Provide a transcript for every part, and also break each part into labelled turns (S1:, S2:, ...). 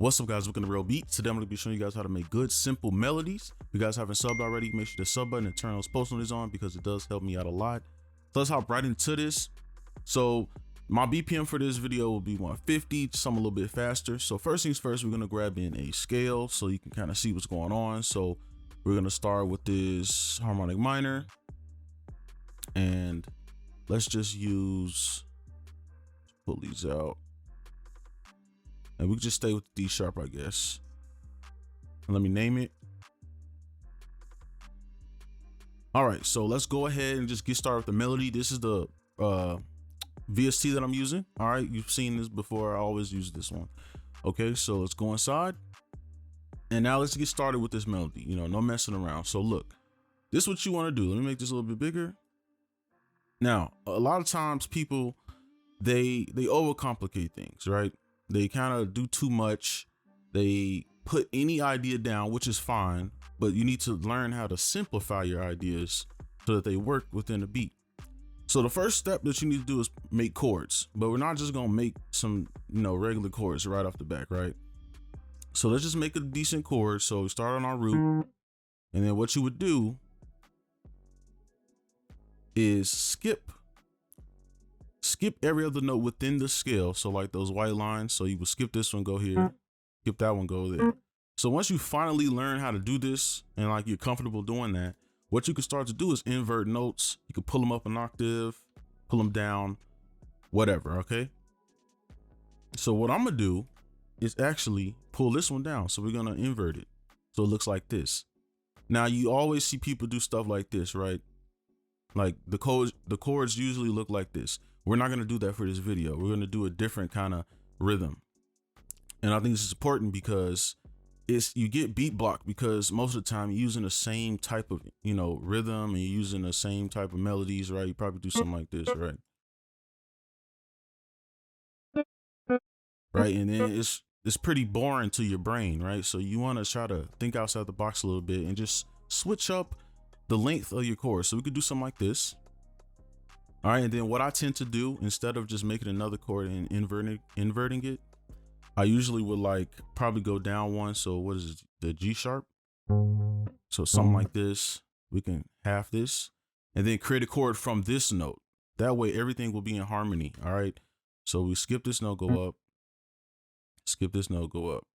S1: What's up, guys? Welcome to Real Beats. Today I'm going to be showing you guys how to make good, simple melodies. If you guys haven't subbed already, make sure to sub button and turn those post notifications on because it does help me out a lot. So let's hop right into this. So my BPM for this video will be 150, some a little bit faster. So first things first, we're going to grab in a scale so you can kind of see what's going on. So we're going to start with this harmonic minor, and let's just pull these out. And we can just stay with the D sharp, I guess. And let me name it. All right, so let's go ahead and just get started with the melody. This is the VST that I'm using. All right, you've seen this before. I always use this one. Okay, so let's go inside. And now let's get started with this melody. You know, no messing around. So look, this is what you want to do. Let me make this a little bit bigger. Now, a lot of times people, they overcomplicate things, right? They kind of do too much. They put any idea down, which is fine, but you need to learn how to simplify your ideas so that they work within a beat. So the first step that you need to do is make chords, but we're not just gonna make some, regular chords right off the back, right? So let's just make a decent chord. So we start on our root, and then what you would do is skip every other note within the scale. So like those white lines. So you would skip this one, go here, skip that one, go there. So once you finally learn how to do this and like you're comfortable doing that, what you can start to do is invert notes. You can pull them up an octave, pull them down, whatever, okay? So what I'm gonna do is actually pull this one down. So we're gonna invert it. So it looks like this. Now you always see people do stuff like this, right? Like the chords usually look like this. We're not going to do that for this video. We're going to do a different kind of rhythm. And I think this is important because you get beat blocked because most of the time you're using the same type of, rhythm, and you're using the same type of melodies, right? You probably do something like this, right? Right. And then it's pretty boring to your brain, right? So you want to try to think outside the box a little bit and just switch up the length of your chord. So we could do something like this. All right, and then what I tend to do, instead of just making another chord and inverting it, I usually would probably go down one. So what is it? The G sharp. So something like this. We can half this and then create a chord from this note. That way everything will be in harmony. All right. So we skip this note, go up. Skip this note, go up.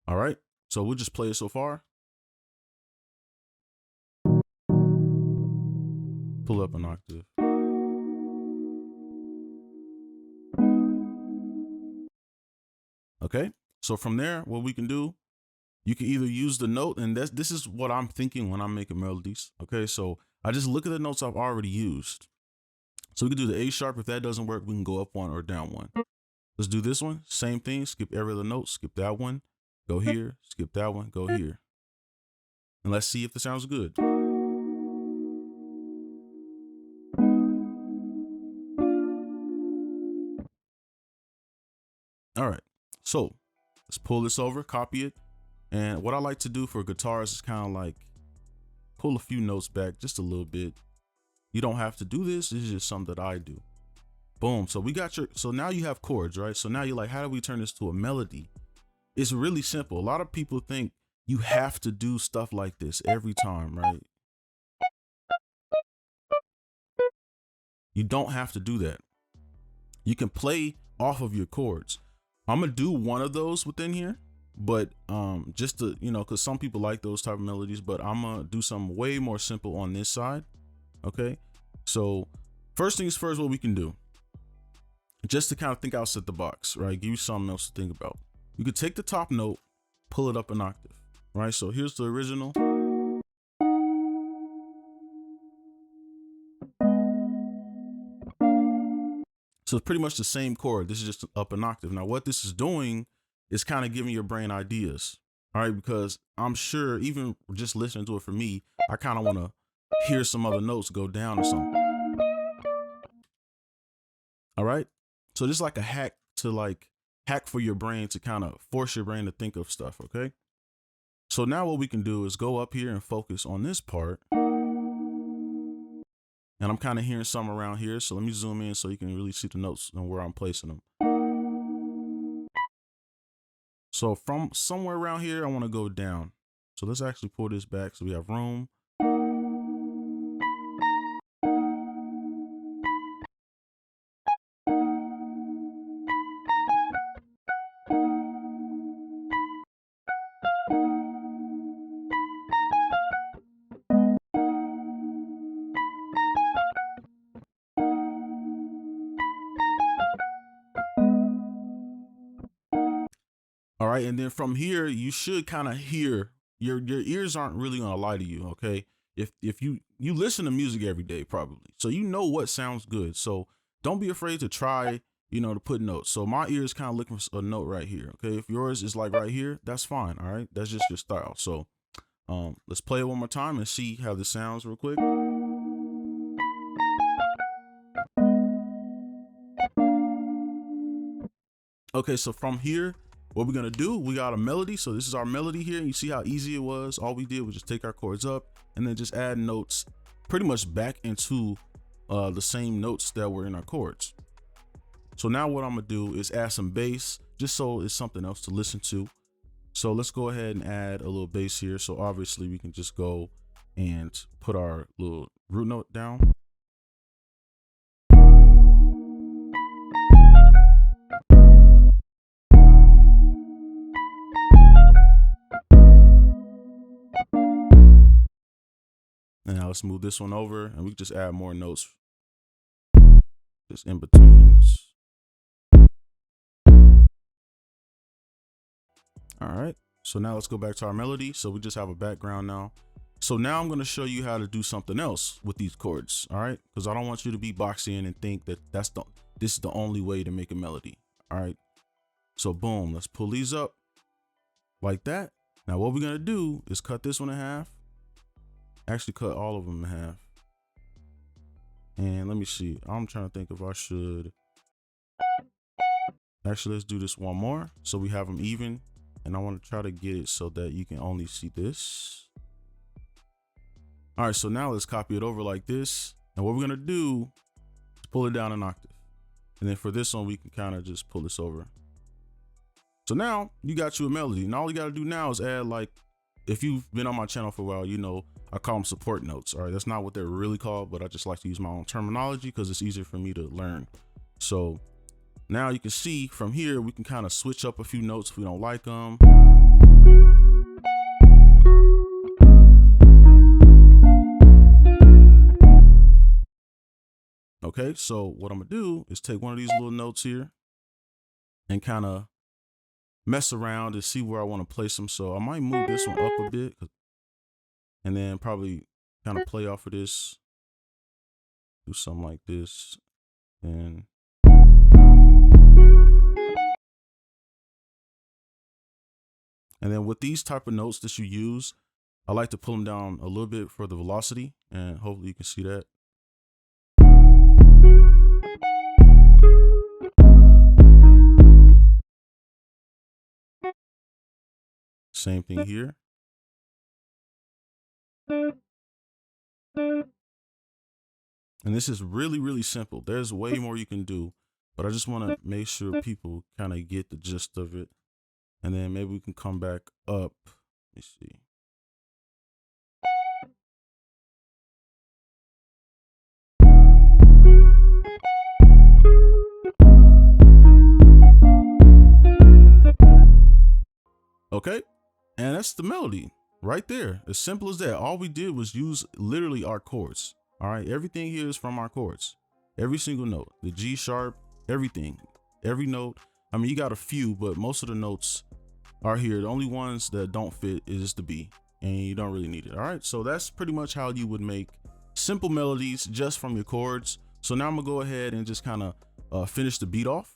S1: All right. So we'll just play it so far. Pull up an octave. Okay, so from there, what we can do, you can either use the note, and this is what I'm thinking when I'm making melodies. Okay, so I just look at the notes I've already used. So we can do the A sharp. If that doesn't work, we can go up one or down one. Let's do this one. Same thing. Skip every other note. Skip that one. Go here. Skip that one. Go here. And let's see if it sounds good. All right, so let's pull this over, copy it. And what I like to do for guitars is kind of like pull a few notes back just a little bit. You don't have to do this. This is just something that I do. Boom. So so now you have chords, right? So now you're like, how do we turn this to a melody? It's really simple. A lot of people think you have to do stuff like this every time, right? You don't have to do that. You can play off of your chords. I'm gonna do one of those within here, but just to, because some people like those type of melodies, but I'm gonna do something way more simple on this side. Okay, so first things first, what we can do, just to kind of think outside the box, right? Give you something else to think about. You could take the top note, pull it up an octave, right? So here's the original. So it's pretty much the same chord. This is just up an octave. Now what this is doing is kind of giving your brain ideas. All right, because I'm sure even just listening to it for me, I kind of want to hear some other notes go down or something. All right. So this is like a hack for your brain to kind of force your brain to think of stuff. Okay. So now what we can do is go up here and focus on this part. And I'm kind of hearing some around here. So let me zoom in so you can really see the notes and where I'm placing them. So from somewhere around here, I want to go down. So let's actually pull this back so we have room. All right, and then from here, you should kind of hear your ears aren't really gonna lie to you, okay? If you listen to music every day, probably, so you know what sounds good. So don't be afraid to try, to put notes. So my ears kind of looking for a note right here, okay? If yours is like right here, that's fine. All right, that's just your style. So let's play it one more time and see how this sounds real quick. Okay, so from here, what we're gonna do, we got a melody. So this is our melody here. You see how easy it was? All we did was just take our chords up and then just add notes pretty much back into the same notes that were in our chords. So now what I'm gonna do is add some bass, just so it's something else to listen to. So let's go ahead and add a little bass here. So obviously we can just go and put our little root note down. And now let's move this one over and we can just add more notes just in betweens. All right, so now let's go back to our melody. So we just have a background now. So now I'm going to show you how to do something else with these chords. All right, because I don't want you to be boxed in and think that this is the only way to make a melody. All right, so boom, let's pull these up like that. Now what we're going to do is cut this one in half. Actually cut all of them in half. And let me see, I'm trying to think if I should. Actually, let's do this one more so we have them even. And I want to try to get it so that you can only see this. All right, so now let's copy it over like this. And what we're gonna do is pull it down an octave. And then for this one, we can kind of just pull this over. So now you got you a melody. And all you gotta do now is add, like, if you've been on my channel for a while, you know, I call them support notes. All right, that's not what they're really called, but I just like to use my own terminology because it's easier for me to learn. So now you can see from here, we can kind of switch up a few notes if we don't like them. Okay, so what I'm gonna do is take one of these little notes here and kind of mess around and see where I want to place them. So I might move this one up a bit and then probably kind of play off of this, do something like this, and then with these type of notes that you use, I like to pull them down a little bit for the velocity, and hopefully you can see that. Same thing here. And this is really, really simple. There's way more you can do, but I just want to make sure people kind of get the gist of it. And then maybe we can come back up. Let me see. Okay, and that's the melody right there. As simple as that. All we did was use literally our chords. All right, everything here is from our chords. Every single note, the G sharp, everything, every note. I mean, you got a few, but most of the notes are here. The only ones that don't fit is the B, and you don't really need it. All right, so that's pretty much how you would make simple melodies just from your chords. So now I'm gonna go ahead and just kind of finish the beat off.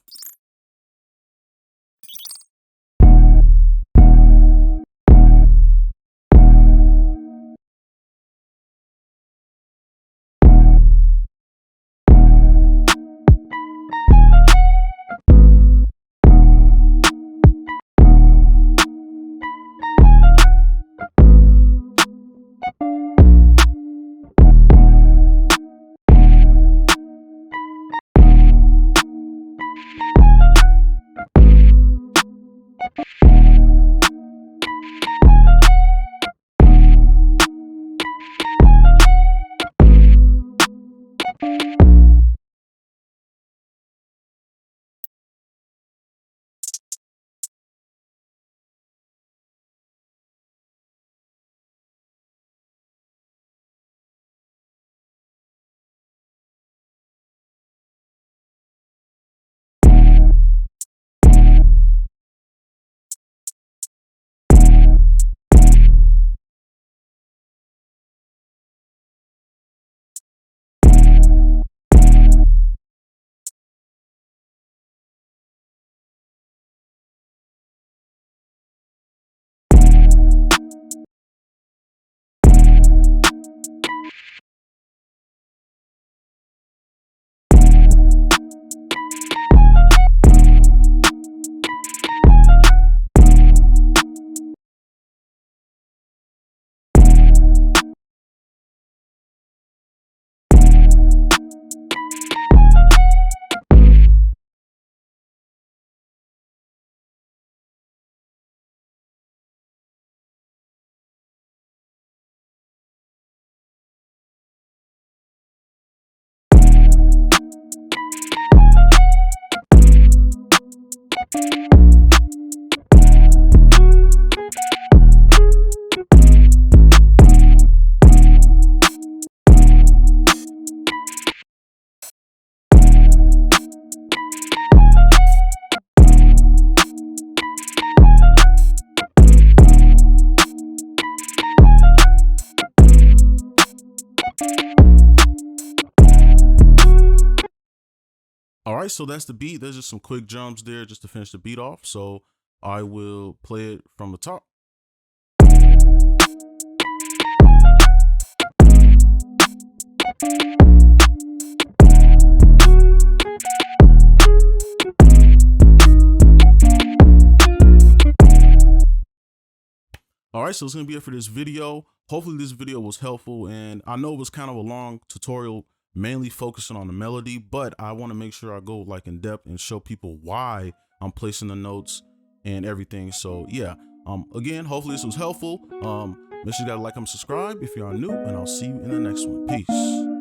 S1: All right, so that's the beat. There's just some quick drums there just to finish the beat off. So I will play it from the top. All right, so it's gonna be it for this video. Hopefully this video was helpful, and I know it was kind of a long tutorial, mainly focusing on the melody, but I want to make sure I go like in depth and show people why I'm placing the notes and everything. So yeah, again, hopefully this was helpful. Make sure you gotta like and subscribe if you are new, and I'll see you in the next one. Peace.